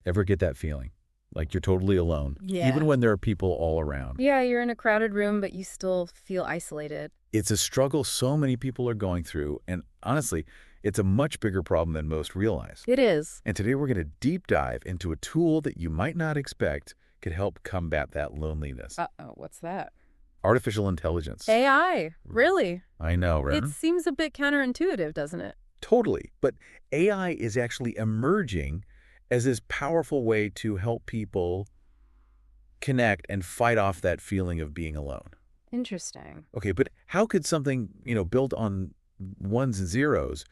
Ever get that feeling? Like you're totally alone, even Yeah. when there are people all around. Yeah, you're in a crowded room, but you still feel isolated. It's a struggle so many people are going through, and honestly, it's a much bigger problem than most realize. It is. And today we're going to deep dive into a tool that you might not expect could help combat that loneliness. Uh-oh, what's that? Artificial intelligence. AI. Really? I know, right? It seems a bit counterintuitive, doesn't it? Totally. But AI is actually emerging as this powerful way to help people connect and fight off that feeling of being alone. Interesting. Okay, but how could something, built on ones and zeros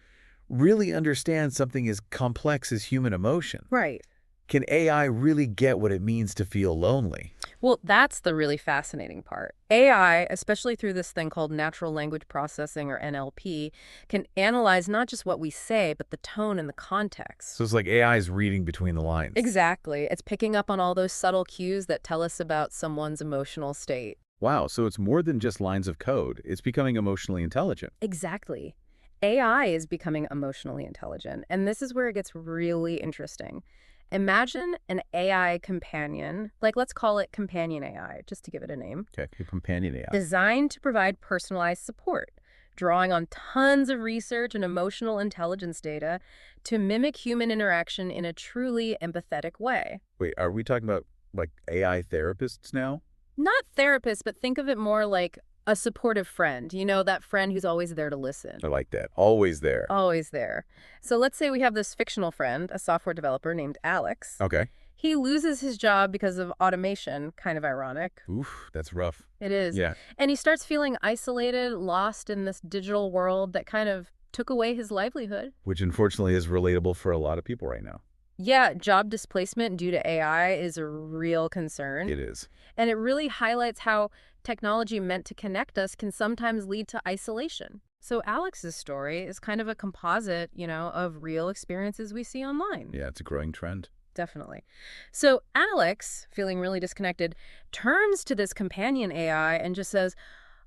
really understand something as complex as human emotion? Right. Can AI really get what it means to feel lonely? Well, that's the really fascinating part. AI, especially through this thing called natural language processing or NLP, can analyze not just what we say, but the tone and the context. So it's like AI is reading between the lines. Exactly. It's picking up on all those subtle cues that tell us about someone's emotional state. Wow, so it's more than just lines of code. It's becoming emotionally intelligent. Exactly. AI is becoming emotionally intelligent, and this is where it gets really interesting. Imagine an AI companion, like let's call it companion AI, just to give it a name, Okay, a companion AI. designed to provide personalized support, drawing on tons of research and emotional intelligence data to mimic human interaction in a truly empathetic way. Wait, are we talking about like AI therapists now? Not therapists, but think of it more like a supportive friend. You know, that friend who's always there to listen. I like that. Always there. Always there. So let's say we have this fictional friend, a software developer named Alex. Okay. He loses his job because of automation, kind of ironic. Oof, that's rough. It is. Yeah. And he starts feeling isolated, lost in this digital world that kind of took away his livelihood. Which unfortunately is relatable for a lot of people right now. Yeah, job displacement due to AI is a real concern. It is. And it really highlights how technology meant to connect us can sometimes lead to isolation. So Alex's story is kind of a composite, of real experiences we see online. Yeah, it's a growing trend. Definitely. So Alex, feeling really disconnected, turns to this companion AI and just says,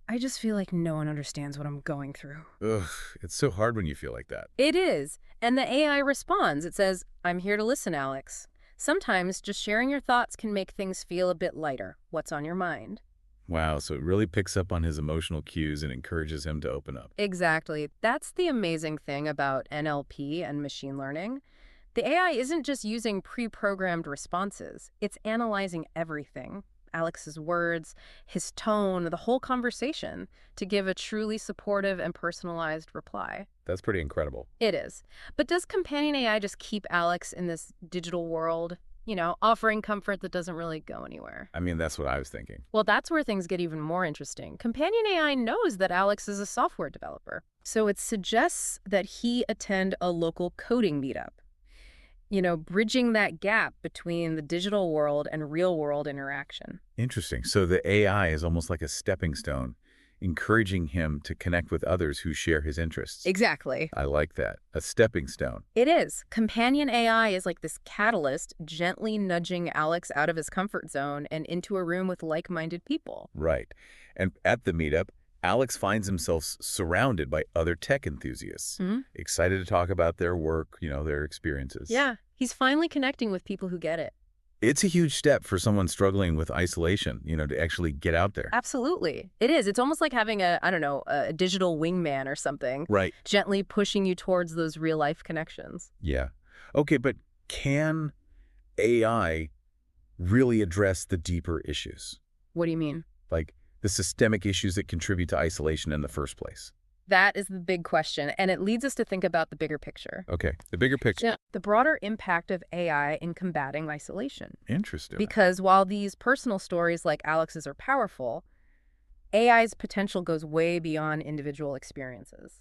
I just feel like no one understands what I'm going through. Ugh, it's so hard when you feel like that. It is. And the AI responds. It says, I'm here to listen, Alex. Sometimes just sharing your thoughts can make things feel a bit lighter. What's on your mind? Wow, so it really picks up on his emotional cues and encourages him to open up. Exactly. That's the amazing thing about NLP and machine learning. The AI isn't just using pre-programmed responses. It's analyzing everything. Alex's words, his tone, the whole conversation, to give a truly supportive and personalized reply. That's pretty incredible. It is. But does companion AI just keep Alex in this digital world, offering comfort that doesn't really go anywhere? I mean, that's what I was thinking. Well, that's where things get even more interesting. Companion AI knows that Alex is a software developer, so it suggests that he attend a local coding meetup. Bridging that gap between the digital world and real world interaction. Interesting. So the AI is almost like a stepping stone, encouraging him to connect with others who share his interests. Exactly. I like that. A stepping stone. It is. Companion AI is like this catalyst gently nudging Alex out of his comfort zone and into a room with like-minded people. Right. And at the meetup, Alex finds himself surrounded by other tech enthusiasts, excited to talk about their work, their experiences. Yeah, he's finally connecting with people who get it. It's a huge step for someone struggling with isolation, to actually get out there. Absolutely. It is. It's almost like having a digital wingman or something. Right. Gently pushing you towards those real-life connections. Yeah. Okay, but can AI really address the deeper issues? What do you mean? Like the systemic issues that contribute to isolation in the first place? That is the big question, and it leads us to think about the bigger picture. Okay, the bigger picture. Yeah. The broader impact of AI in combating isolation. Interesting. Because while these personal stories like Alex's are powerful, AI's potential goes way beyond individual experiences.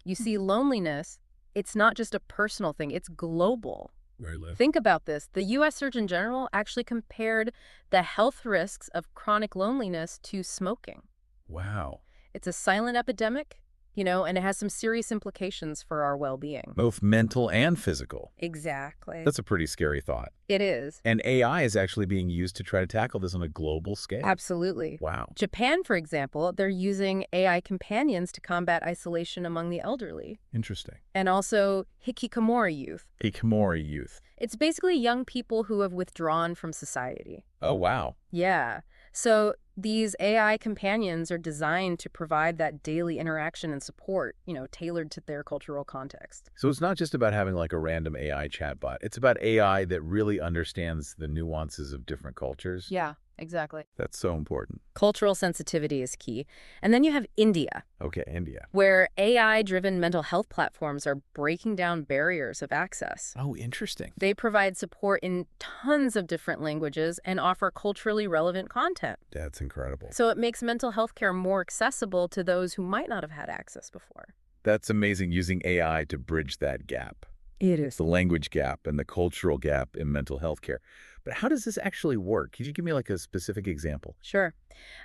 You see, loneliness, it's not just a personal thing, it's global. Very low. Think about this. The U.S. Surgeon General actually compared the health risks of chronic loneliness to smoking. Wow. It's a silent epidemic, and it has some serious implications for our well-being. Both mental and physical. Exactly. That's a pretty scary thought. It is. And AI is actually being used to try to tackle this on a global scale. Absolutely. Wow. Japan, for example, they're using AI companions to combat isolation among the elderly. Interesting. And also hikikomori youth. Hikikomori youth. It's basically young people who have withdrawn from society. Oh, wow. Yeah. So these AI companions are designed to provide that daily interaction and support, tailored to their cultural context. So it's not just about having like a random AI chatbot. It's about AI that really understands the nuances of different cultures. Yeah, exactly. That's so important. Cultural sensitivity is key. And then you have India, Okay, India. where AI-driven mental health platforms are breaking down barriers of access. Oh, interesting. They provide support in tons of different languages and offer culturally relevant content. That's incredible. So it makes mental health care more accessible to those who might not have had access before. That's amazing, using AI to bridge that gap. It It's the language gap and the cultural gap in mental health care. But how does this actually work? Could you give me like a specific example? Sure.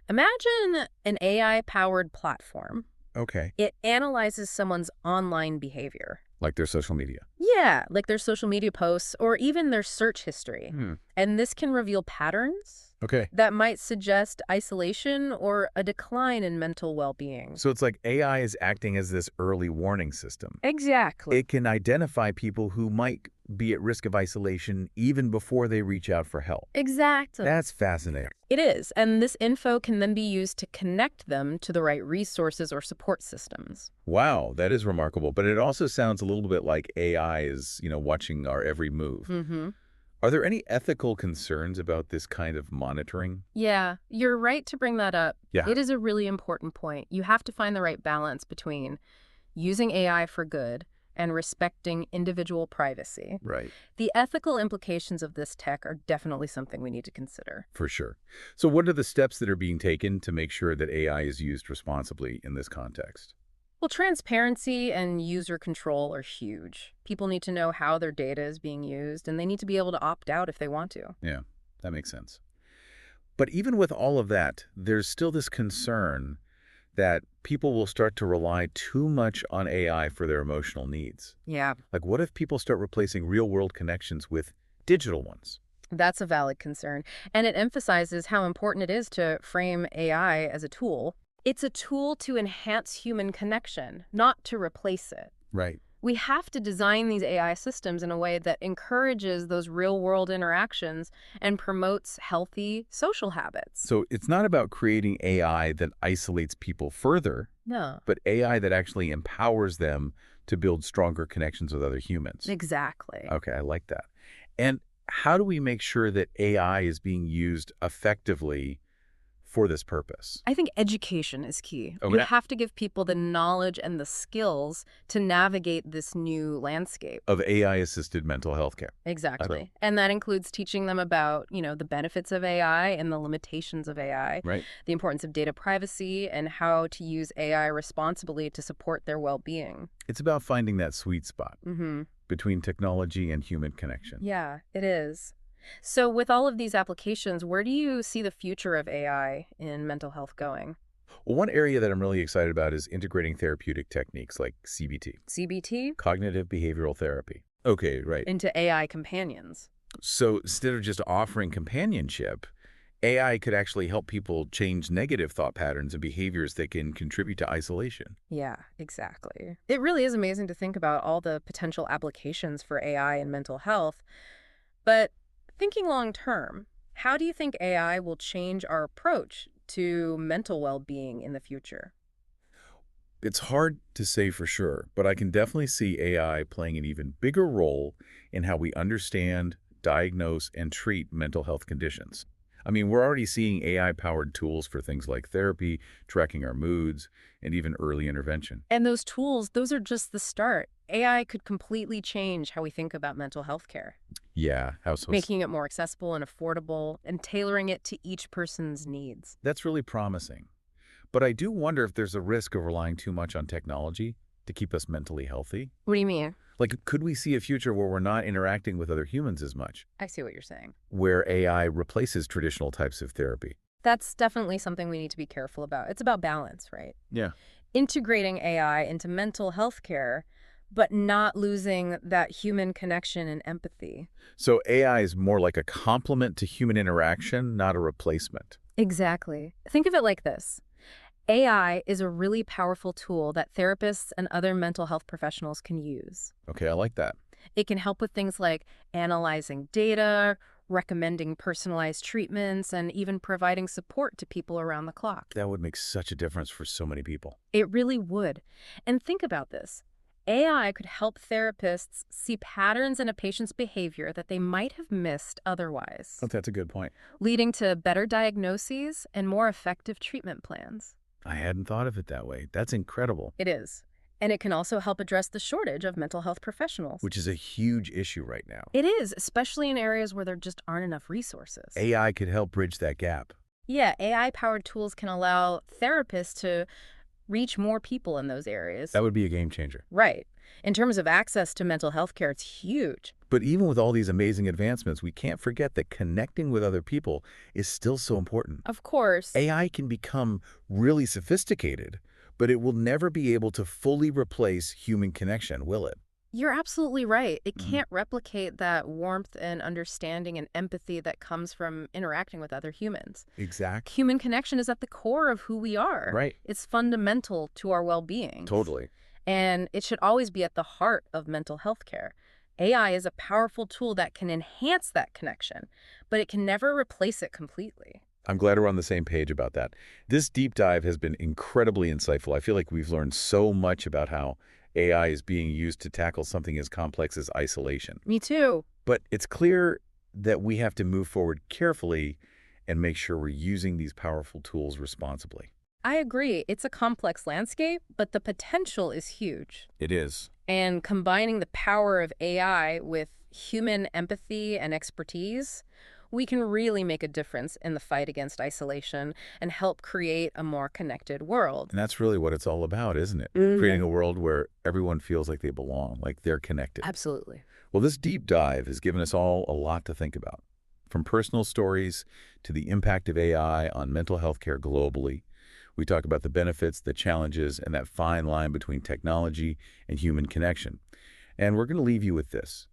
Imagine an AI-powered platform. Okay. It analyzes someone's online behavior. Like their social media. Yeah, like their social media posts or even their search history. And this can reveal patterns Okay. that might suggest isolation or a decline in mental well-being. So it's like AI is acting as this early warning system. Exactly. It can identify people who might be at risk of isolation even before they reach out for help. Exactly. That's fascinating. It is. And this info can then be used to connect them to the right resources or support systems. Wow, that is remarkable. But it also sounds a little bit like AI is, watching our every move. Mm-hmm. Are there any ethical concerns about this kind of monitoring? Yeah, you're right to bring that up. Yeah. It is a really important point. You have to find the right balance between using AI for good and respecting individual privacy. Right. The ethical implications of this tech are definitely something we need to consider. For sure. So what are the steps that are being taken to make sure that AI is used responsibly in this context? Well, transparency and user control are huge. People need to know how their data is being used, and they need to be able to opt out if they want to. Yeah, that makes sense. But even with all of that, there's still this concern that people will start to rely too much on AI for their emotional needs. Yeah. Like, what if people start replacing real-world connections with digital ones? That's a valid concern, and it emphasizes how important it is to frame AI as a tool. It's a tool to enhance human connection, not to replace it. Right. We have to design these AI systems in a way that encourages those real-world interactions and promotes healthy social habits. So it's not about creating AI that isolates people further, No. but AI that actually empowers them to build stronger connections with other humans. Exactly. Okay, I like that. And how do we make sure that AI is being used effectively for this purpose? I think education is key. Okay. You have to give people the knowledge and the skills to navigate this new landscape. Of AI-assisted mental health care. Exactly. And that includes teaching them about, the benefits of AI and the limitations of AI, Right. the importance of data privacy, and how to use AI responsibly to support their well-being. It's about finding that sweet spot Mm-hmm. between technology and human connection. Yeah, it is. So with all of these applications, where do you see the future of AI in mental health going? Well, one area that I'm really excited about is integrating therapeutic techniques like CBT, CBT? cognitive behavioral therapy. Okay, right. Into AI companions. So instead of just offering companionship, AI could actually help people change negative thought patterns and behaviors that can contribute to isolation. Yeah, exactly. It really is amazing to think about all the potential applications for AI in mental health. But thinking long term, how do you think AI will change our approach to mental well-being in the future? It's hard to say for sure, but I can definitely see AI playing an even bigger role in how we understand, diagnose, and treat mental health conditions. I mean, we're already seeing AI-powered tools for things like therapy, tracking our moods, and even early intervention. And those tools, those are just the start. AI could completely change how we think about mental health care, Yeah, how so? making it more accessible and affordable and tailoring it to each person's needs. That's really promising. But I do wonder if there's a risk of relying too much on technology to keep us mentally healthy. What do you mean? Like, could we see a future where we're not interacting with other humans as much, I see what you're saying. where AI replaces traditional types of therapy? That's definitely something we need to be careful about. It's about balance, right? Yeah. integrating AI into mental health care, but not losing that human connection and empathy. So AI is more like a complement to human interaction, not a replacement. Exactly. Think of it like this. AI is a really powerful tool that therapists and other mental health professionals can use. Okay, I like that. It can help with things like analyzing data, recommending personalized treatments, and even providing support to people around the clock. That would make such a difference for so many people. It really would. And think about this. AI could help therapists see patterns in a patient's behavior that they might have missed otherwise, Oh, that's a good point. leading to better diagnoses and more effective treatment plans. I hadn't thought of it that way. That's incredible, It is. And it can also help address the shortage of mental health professionals. which is a huge issue right now. It is, especially in areas where there just aren't enough resources. AI could help bridge that gap. Yeah, AI-powered tools can allow therapists to reach more people in those areas. That would be a game changer. Right. In terms of access to mental health care, it's huge. But even with all these amazing advancements, we can't forget that connecting with other people is still so important. Of course. AI can become really sophisticated, but it will never be able to fully replace human connection, will it? You're absolutely right. It Mhm. can't replicate that warmth and understanding and empathy that comes from interacting with other humans. Exactly. Human connection is at the core of who we are. Right. It's fundamental to our well-being. Totally. And it should always be at the heart of mental health care. AI is a powerful tool that can enhance that connection, but it can never replace it completely. I'm glad we're on the same page about that. This deep dive has been incredibly insightful. I feel like we've learned so much about how AI is being used to tackle something as complex as isolation. Me too. But it's clear that we have to move forward carefully and make sure we're using these powerful tools responsibly. I agree. It's a complex landscape, but the potential is huge. It is. And combining the power of AI with human empathy and expertise, we can really make a difference in the fight against isolation and help create a more connected world. And that's really what it's all about, isn't it? Mhm. Creating a world where everyone feels like they belong, like they're connected. Absolutely. Well, this deep dive has given us all a lot to think about. From personal stories to the impact of AI on mental health care globally, we talk about the benefits, the challenges, and that fine line between technology and human connection. And we're going to leave you with this.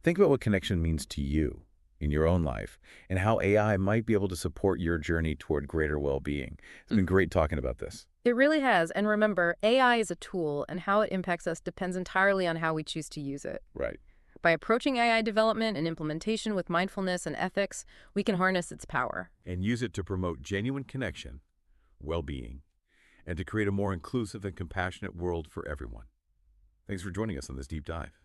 Think about what connection means to you in your own life and how AI might be able to support your journey toward greater well-being. It's been great talking about this. It really has. And remember, AI is a tool, and how it impacts us depends entirely on how we choose to use it. Right. By approaching AI development and implementation with mindfulness and ethics, we can harness its power. And use it to promote genuine connection, well-being, and to create a more inclusive and compassionate world for everyone. Thanks for joining us on this deep dive.